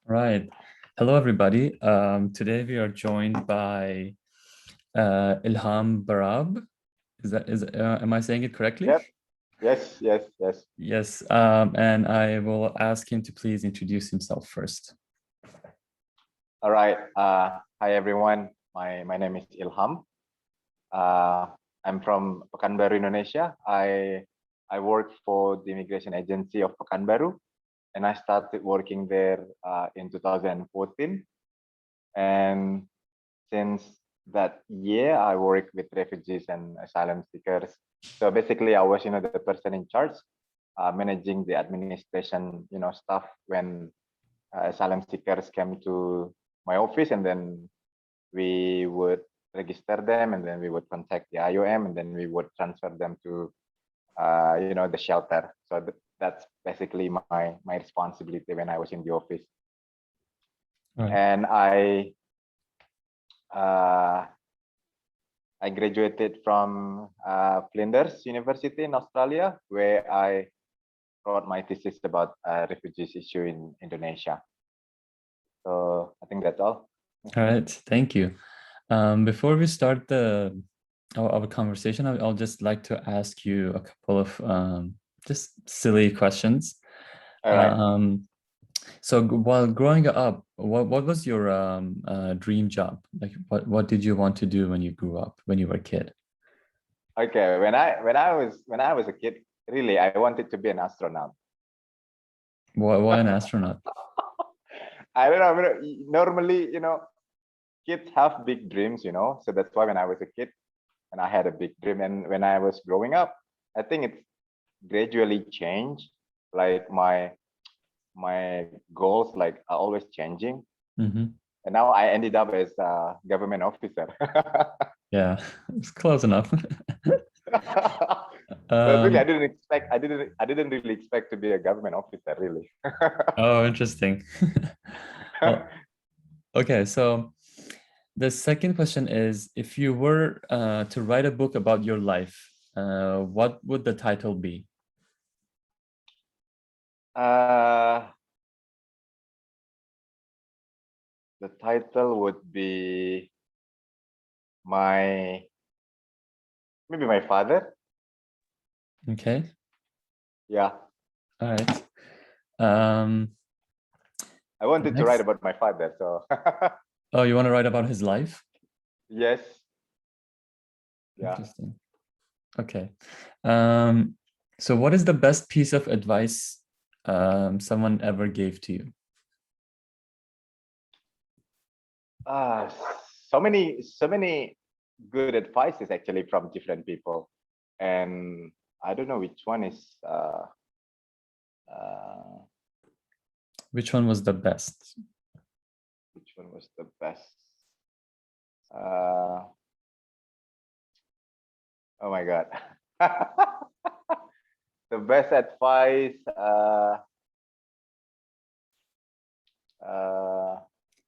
Right. Hello, everybody. Today we are joined by Ilham Barab. Am I saying it correctly? Yep. Yes. Yes. And I will ask him to please introduce himself first. All right. Hi everyone. My name is Ilham. Uh, I'm from Pekanbaru, Indonesia. I work for the immigration agency of Pekanbaru, and I started working there in 2014. And since that year, I work with refugees and asylum seekers. So basically, I was, the person in charge, managing the administration, stuff when asylum seekers came to my office, and then we would register them, and then we would contact the IOM, and then we would transfer them to the shelter. So that's basically my responsibility when I was in the office. Right. And I graduated from Flinders University in Australia, where I wrote my thesis about refugees issue in Indonesia. So I think that's all. All right. Thank you. Before we start our conversation, I'll just like to ask you a couple of just silly questions. All right. So while growing up, what was your dream job? Like what did you want to do when you grew up, when you were a kid? Okay, when I was a kid, really I wanted to be an astronaut. Why an astronaut? I don't know. Normally, kids have big dreams, so that's why when I was a kid and I had a big dream, and when I was growing up, I think it's gradually changed. Like my goals like are always changing. Mm-hmm. And now I ended up as a government officer. Yeah, it's close enough. But really, I didn't really expect to be a government officer, really. Oh, interesting. Well, okay, so the second question is, if you were to write a book about your life, what would the title be? The title would be maybe my father. Okay. Yeah. All right. I wanted to write about my father, so. Oh, you want to write about his life? Yes. Yeah. Interesting. Okay. So what is the best piece of advice someone ever gave to you? So many good advices actually from different people, and I don't know which one is which one was the best? Which one was the best? Oh my God. The best advice.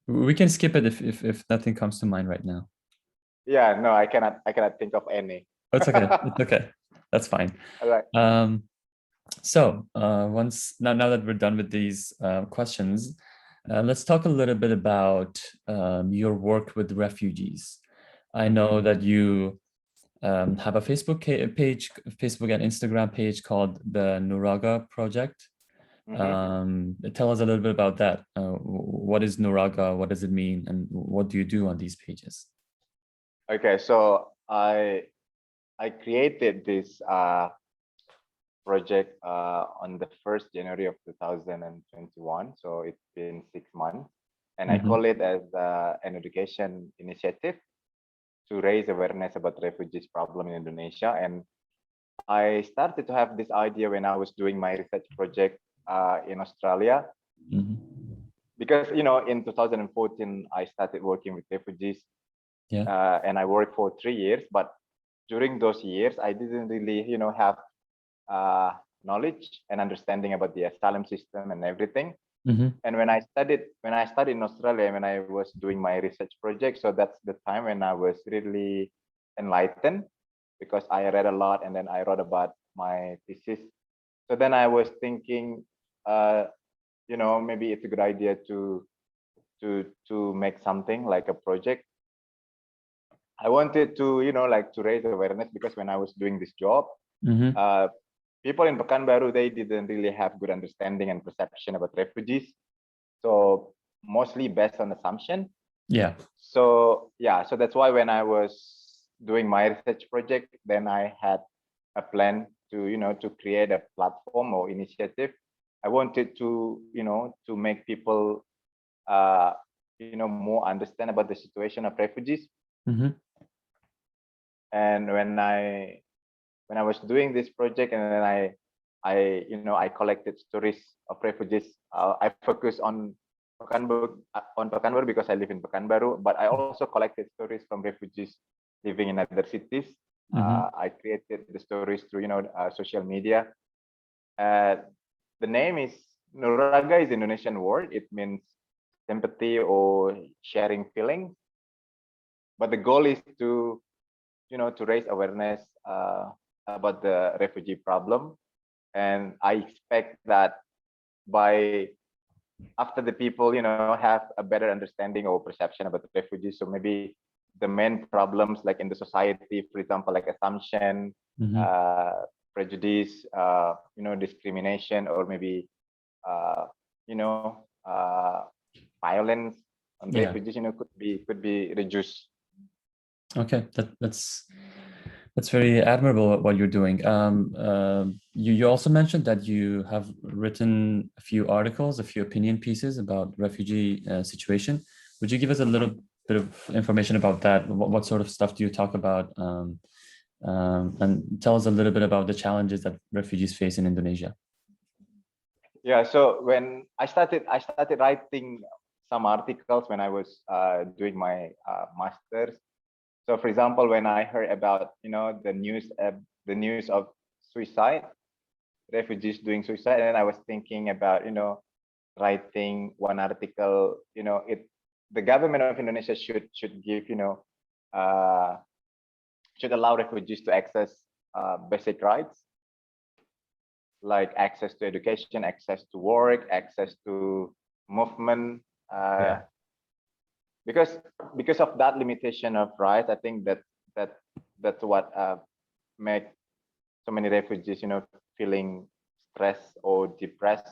We can skip it if nothing comes to mind right now. Yeah, no, I cannot think of any. It's okay. It's okay. That's fine. All right. So now that we're done with these questions, let's talk a little bit about your work with refugees. I know that you have a Facebook and Instagram page called the Nuraga Project. Tell us a little bit about that. What is Nuraga? What does it mean? And what do you do on these pages? Okay, so I created this project on the 1st January of 2021. So it's been 6 months, and I call it as an education initiative to raise awareness about refugees problem in Indonesia. And I started to have this idea when I was doing my research project in Australia, because in 2014 I started working with refugees, and I worked for 3 years. But during those years, I didn't really have knowledge and understanding about the asylum system and everything. And when I studied in Australia, when I was doing my research project, so that's the time when I was really enlightened, because I read a lot and then I wrote about my thesis. So then I was thinking, maybe it's a good idea to make something like a project. I wanted to, like to raise awareness, because when I was doing this job, people in Pekanbaru, they didn't really have good understanding and perception about refugees. So mostly based on assumption. Yeah. So so that's why when I was doing my research project, then I had a plan to, to create a platform or initiative. I wanted to, to make people, more understand about the situation of refugees. And when I was doing this project, and then I collected stories of refugees. I focus on Pekanbaru because I live in Pekanbaru, but I also collected stories from refugees living in other cities. I created the stories through social media. The name is Nuraga is Indonesian word. It means sympathy or sharing feelings. But the goal is to to raise awareness about the refugee problem. And I expect that by after the people have a better understanding or perception about the refugees, so maybe the main problems like in the society, for example, like assumption, prejudice, discrimination, or maybe violence on refugees, could be reduced. Okay, that's very admirable what you're doing. You also mentioned that you have written a few articles, a few opinion pieces about refugee situation. Would you give us a little bit of information about that? What sort of stuff do you talk about? And tell us a little bit about the challenges that refugees face in Indonesia. Yeah, so when I started writing some articles when I was doing my master's. So, for example, when I heard about the news of suicide, refugees doing suicide, and I was thinking about writing one article. The government of Indonesia should give should allow refugees to access basic rights like access to education, access to work, access to movement. Because of that limitation of rights, I think that's what make so many refugees feeling stressed or depressed.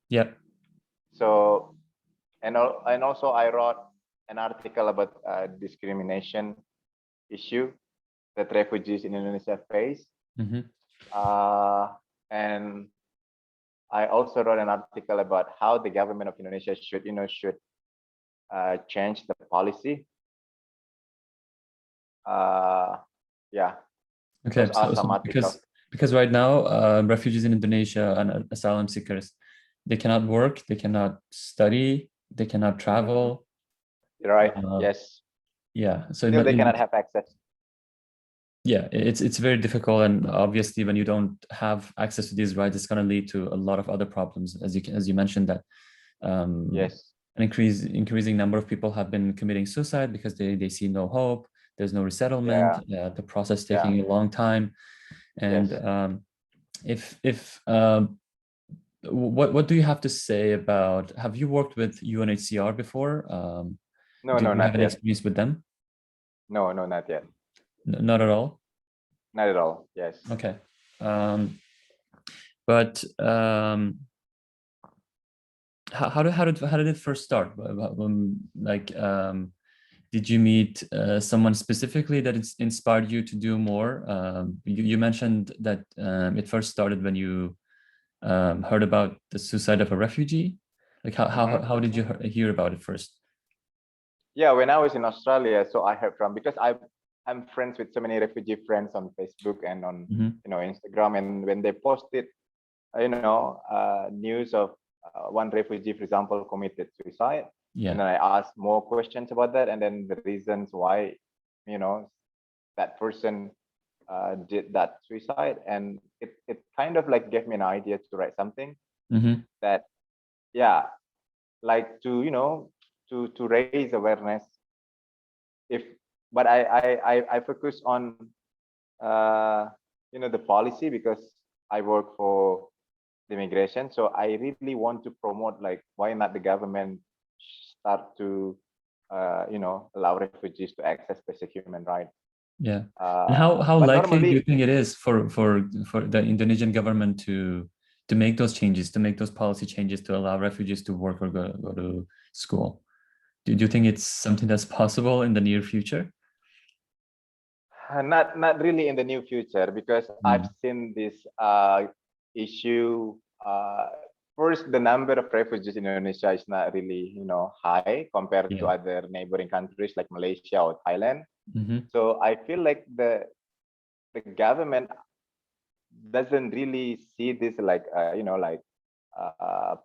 Yeah. So and also I wrote an article about discrimination issue that refugees in Indonesia face. And I also wrote an article about how the government of Indonesia should change the policy. Okay, so because right now refugees in Indonesia and asylum seekers, they cannot work, they cannot study, they cannot travel. Right. Yes. Yeah. So still they cannot have access. Yeah, it's very difficult, and obviously when you don't have access to these rights, it's going to lead to a lot of other problems, as you mentioned that. Yes. An increasing number of people have been committing suicide because they see no hope. There's no resettlement. The process taking a long time, and what do you have to say about? Have you worked with UNHCR before? No, do you not have any yet. experience with them? No, not yet. Not at all. Not at all. Yes. Okay. But how did it first start? Like, did you meet someone specifically that inspired you to do more? You mentioned that it first started when you heard about the suicide of a refugee. Like, how did you hear about it first? Yeah, when I was in Australia, so I heard from, because I'm friends with so many refugee friends on Facebook and on Instagram, and when they posted news of one refugee, for example, committed suicide, and then I asked more questions about that, and then the reasons why that person did that suicide, and it kind of like gave me an idea to write something that like to to raise awareness. But I focus on the policy, because I work for the migration. So I really want to promote, like, why not the government start to, allow refugees to access basic human rights. Yeah. And how But likely do you normally, think it is for the Indonesian government to make those changes, to make those policy changes to allow refugees to work or go to school? Do you think it's something that's possible in the near future? not really in the near future, because I've Mm. seen this issue. First, the number of refugees in Indonesia is not really, high compared to Yeah. other neighboring countries like Malaysia or Thailand. Hmm. So I feel like the government doesn't really see this like,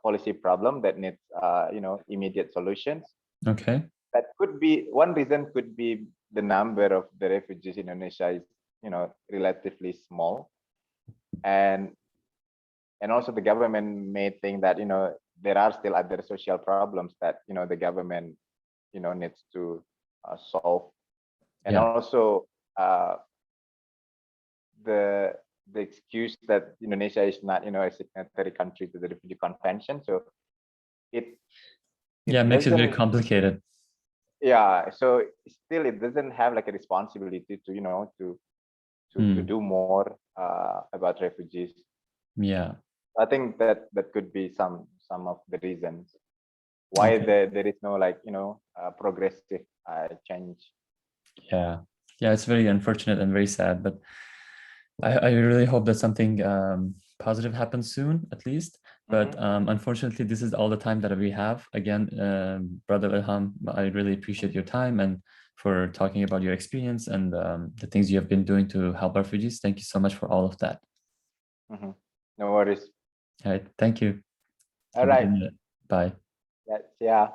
policy problem that needs, immediate solutions. Okay. That could be one reason. Could be the number of the refugees in Indonesia is, relatively small, and also the government may think that, there are still other social problems that, the government, needs to solve. And Yeah. also, the excuse that Indonesia is not, a signatory country to the Refugee Convention, so it Yeah, it makes it very doesn't. complicated. Yeah, so still it doesn't have like a responsibility to, to Mm. do more about refugees. Yeah. I think that could be some of the reasons why Okay. there is no, like, progressive change. Yeah. Yeah, it's very unfortunate and very sad, but I really hope that something positive happens soon, at least. But unfortunately, this is all the time that we have. Again, Brother Ilham, I really appreciate your time and for talking about your experience and the things you have been doing to help refugees. Thank you so much for all of that. No worries. All right. Thank you. All Have a right. good night. Bye. That's, yeah.